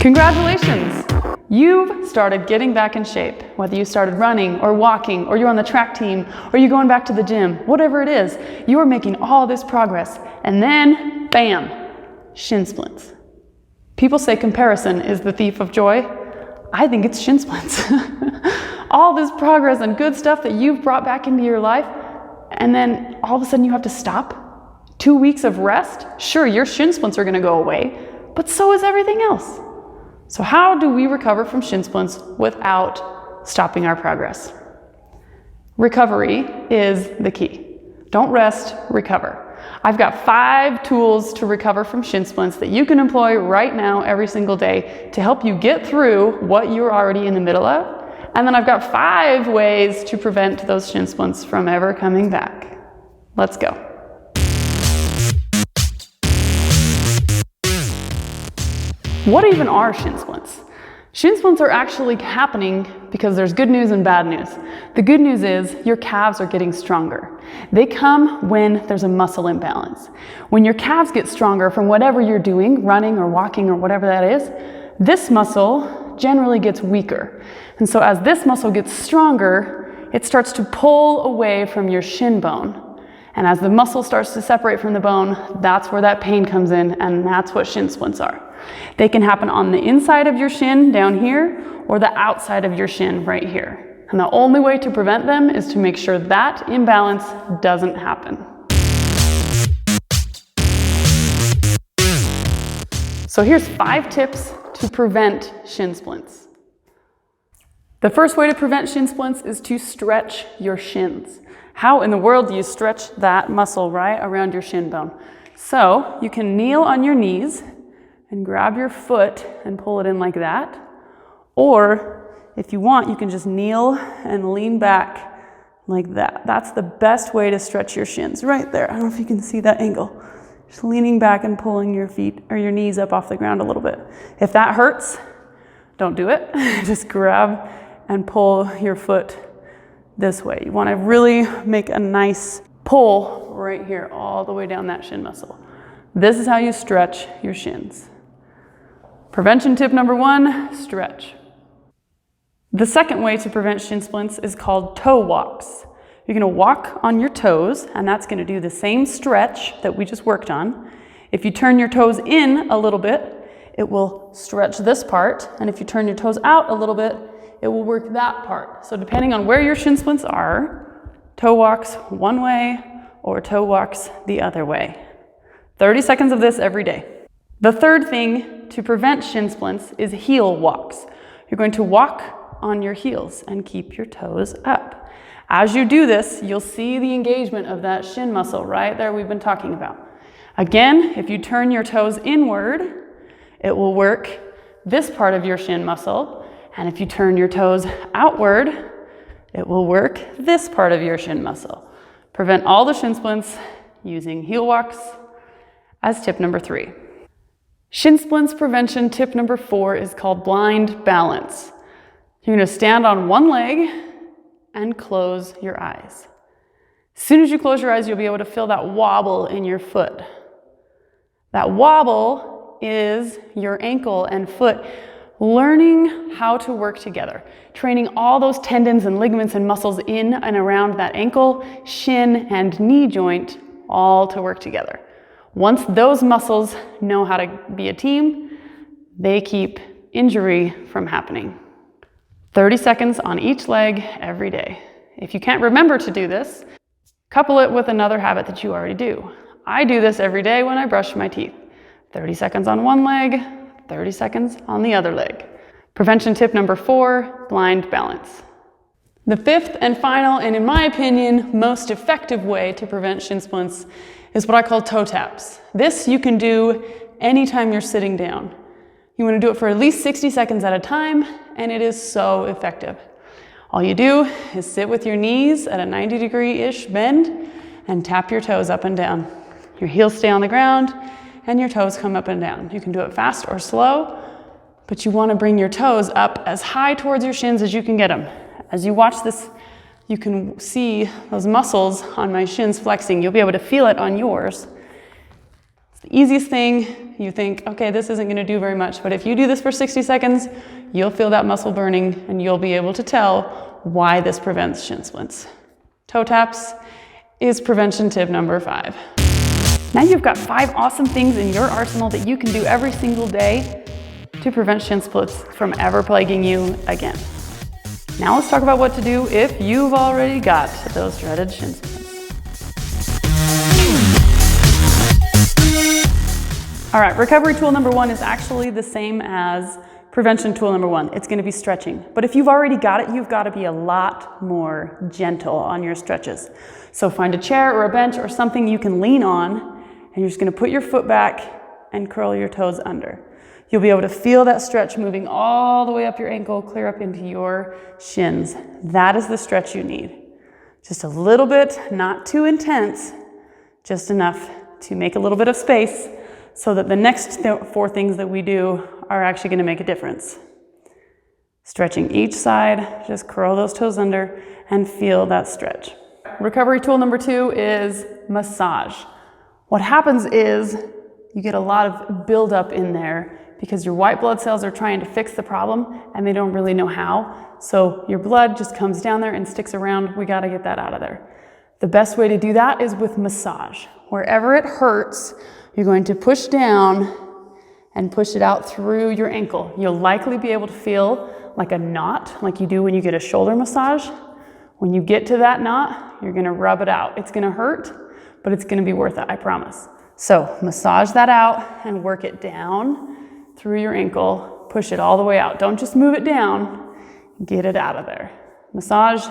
Congratulations! You've started getting back in shape. Whether you started running or walking, or you're on the track team, or you're going back to the gym, whatever it is, you are making all this progress. And then, bam, shin splints. People say comparison is the thief of joy. I think it's shin splints. All this progress and good stuff that you've brought back into your life, and then all of a sudden you have to stop. 2 weeks of rest? Sure, your shin splints are gonna go away, but so is everything else. So how do we recover from shin splints without stopping our progress? Recovery is the key. Don't rest, recover. I've got 5 tools to recover from shin splints that you can employ right now every single day to help you get through what you're already in the middle of. And then I've got 5 ways to prevent those shin splints from ever coming back. Let's go. What even are shin splints? Shin splints are actually happening because there's good news and bad news. The good news is your calves are getting stronger. They come when there's a muscle imbalance. When your calves get stronger from whatever you're doing, running or walking or whatever that is, this muscle generally gets weaker. And so as this muscle gets stronger, it starts to pull away from your shin bone. And as the muscle starts to separate from the bone, that's where that pain comes in, and that's what shin splints are. They can happen on the inside of your shin down here, or the outside of your shin right here. And the only way to prevent them is to make sure that imbalance doesn't happen. So here's 5 tips to prevent shin splints. The first way to prevent shin splints is to stretch your shins. How in the world do you stretch that muscle right around your shin bone? So you can kneel on your knees and grab your foot and pull it in like that. Or if you want, you can just kneel and lean back like that. That's the best way to stretch your shins right there. I don't know if you can see that angle. Just leaning back and pulling your feet or your knees up off the ground a little bit. If that hurts, don't do it. Just grab and pull your foot this way. You want to really make a nice pull right here, all the way down that shin muscle. This is how you stretch your shins. Prevention tip number 1, stretch. The second way to prevent shin splints is called toe walks. You're going to walk on your toes, and that's going to do the same stretch that we just worked on. If you turn your toes in a little bit, it will stretch this part, and if you turn your toes out a little bit, it will work that part. So depending on where your shin splints are, toe walks one way or toe walks the other way. 30 seconds of this every day. The third thing to prevent shin splints is heel walks. You're going to walk on your heels and keep your toes up. As you do this, you'll see the engagement of that shin muscle right there we've been talking about. Again, if you turn your toes inward, it will work this part of your shin muscle. And if you turn your toes outward, it will work this part of your shin muscle. Prevent all the shin splints using heel walks as tip number 3. Shin splints prevention tip number 4 is called blind balance. You're going to stand on one leg and close your eyes. As soon as you close your eyes, you'll be able to feel that wobble in your foot. That wobble is your ankle and foot learning how to work together, training all those tendons and ligaments and muscles in and around that ankle, shin, and knee joint all to work together. Once those muscles know how to be a team, they keep injury from happening. 30 seconds on each leg every day. If you can't remember to do this, couple it with another habit that you already do. I do this every day when I brush my teeth. 30 seconds on one leg, 30 seconds on the other leg. Prevention tip number 4, blind balance. The 5th and final, and in my opinion, most effective way to prevent shin splints is what I call toe taps. This you can do anytime you're sitting down. You want to do it for at least 60 seconds at a time, and it is so effective. All you do is sit with your knees at a 90-degree-ish bend and tap your toes up and down. Your heels stay on the ground and your toes come up and down. You can do it fast or slow, but you want to bring your toes up as high towards your shins as you can get them. As you watch this, you can see those muscles on my shins flexing. You'll be able to feel it on yours. The easiest thing, you think, okay, this isn't gonna do very much, but if you do this for 60 seconds, you'll feel that muscle burning and you'll be able to tell why this prevents shin splints. Toe taps is prevention tip number 5. Now you've got 5 awesome things in your arsenal that you can do every single day to prevent shin splints from ever plaguing you again. Now let's talk about what to do if you've already got those dreaded shin splints. All right, recovery tool number 1 is actually the same as prevention tool number 1. It's gonna be stretching. But if you've already got it, you've gotta be a lot more gentle on your stretches. So find a chair or a bench or something you can lean on, and you're just gonna put your foot back and curl your toes under. You'll be able to feel that stretch moving all the way up your ankle, clear up into your shins. That is the stretch you need. Just a little bit, not too intense, just enough to make a little bit of space so that the next 4 things that we do are actually gonna make a difference. Stretching each side, just curl those toes under and feel that stretch. Recovery tool number 2 is massage. What happens is you get a lot of buildup in there because your white blood cells are trying to fix the problem and they don't really know how. So your blood just comes down there and sticks around. We gotta get that out of there. The best way to do that is with massage. Wherever it hurts, you're going to push down and push it out through your ankle. You'll likely be able to feel like a knot, like you do when you get a shoulder massage. When you get to that knot, you're gonna rub it out. It's gonna hurt, but it's gonna be worth it, I promise. So massage that out and work it down through your ankle. Push it all the way out. Don't just move it down, get it out of there. Massage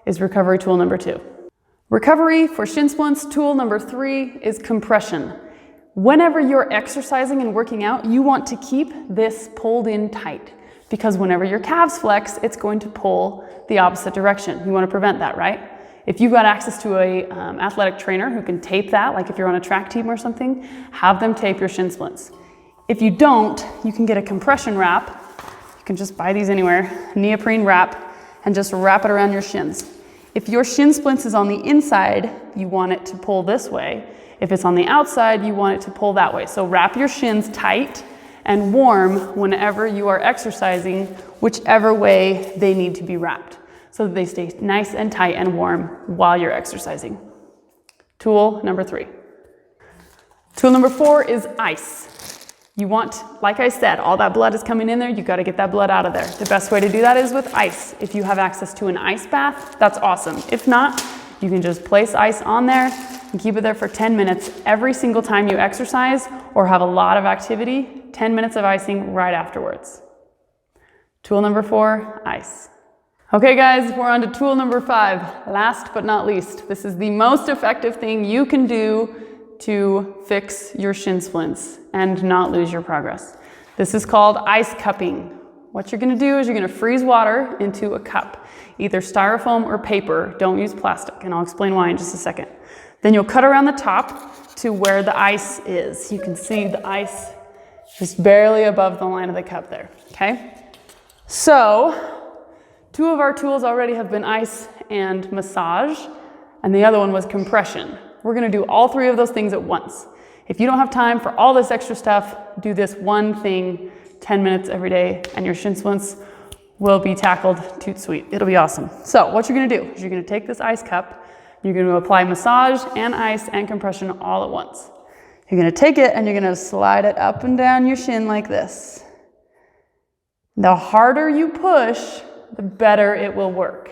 is recovery tool number 2. Recovery for shin splints tool number 3 is compression. Whenever you're exercising and working out, you want to keep this pulled in tight because whenever your calves flex, it's going to pull the opposite direction. You want to prevent that, right? If you've got access to a athletic trainer who can tape that, like if you're on a track team or something, have them tape your shin splints. If you don't, you can get a compression wrap. You can just buy these anywhere, neoprene wrap, and just wrap it around your shins. If your shin splints is on the inside, you want it to pull this way. If it's on the outside, you want it to pull that way. So wrap your shins tight and warm whenever you are exercising, whichever way they need to be wrapped, so that they stay nice and tight and warm while you're exercising. Tool number 3. Tool number 4 is ice. You want, like I said, all that blood is coming in there, you gotta get that blood out of there. The best way to do that is with ice. If you have access to an ice bath, that's awesome. If not, you can just place ice on there and keep it there for 10 minutes every single time you exercise or have a lot of activity, 10 minutes of icing right afterwards. Tool number 4, ice. Okay guys, we're on to tool number 5. Last but not least, this is the most effective thing you can do to fix your shin splints and not lose your progress. This is called ice cupping. What you're gonna do is you're gonna freeze water into a cup, either styrofoam or paper. Don't use plastic, and I'll explain why in just a second. Then you'll cut around the top to where the ice is. You can see the ice just barely above the line of the cup there, okay? So, 2 of our tools already have been ice and massage, and the other one was compression. We're gonna do all 3 of those things at once. If you don't have time for all this extra stuff, do this one thing 10 minutes every day, and your shin splints will be tackled toot sweet. It'll be awesome. So what you're gonna do is you're gonna take this ice cup, you're gonna apply massage and ice and compression all at once. You're gonna take it and you're gonna slide it up and down your shin like this. The harder you push, the better it will work.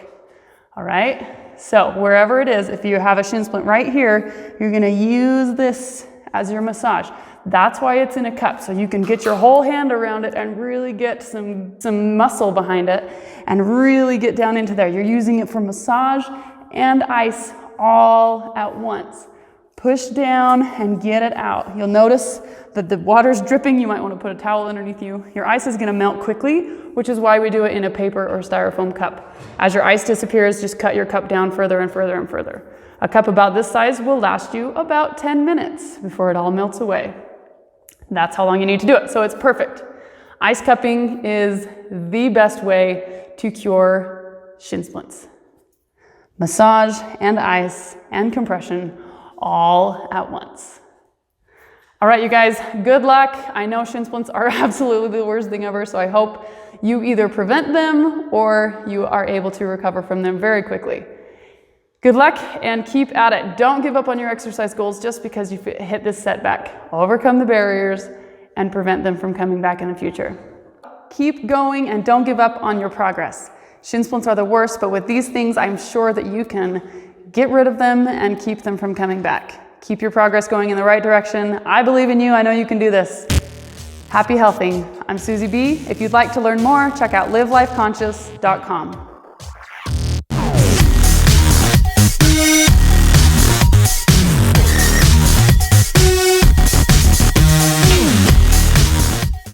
All right? So wherever it is, if you have a shin splint right here, you're gonna use this as your massage. That's why it's in a cup, so you can get your whole hand around it and really get some muscle behind it and really get down into there. You're using it for massage and ice all at once. Push down and get it out. You'll notice that the water's dripping. You might want to put a towel underneath you. Your ice is going to melt quickly, which is why we do it in a paper or styrofoam cup. As your ice disappears, just cut your cup down further and further and further. A cup about this size will last you about 10 minutes before it all melts away. That's how long you need to do it, so it's perfect. Ice cupping is the best way to cure shin splints. Massage and ice and compression all at once. All right, you guys, good luck. I know shin splints are absolutely the worst thing ever, so I hope you either prevent them or you are able to recover from them very quickly. Good luck and keep at it. Don't give up on your exercise goals just because you hit this setback. Overcome the barriers and prevent them from coming back in the future. Keep going and don't give up on your progress. Shin splints are the worst, but with these things, I'm sure that you can get rid of them and keep them from coming back. Keep your progress going in the right direction. I believe in you. I know you can do this. Happy healthing. I'm Suzi B. If you'd like to learn more, check out livelifeconscious.com.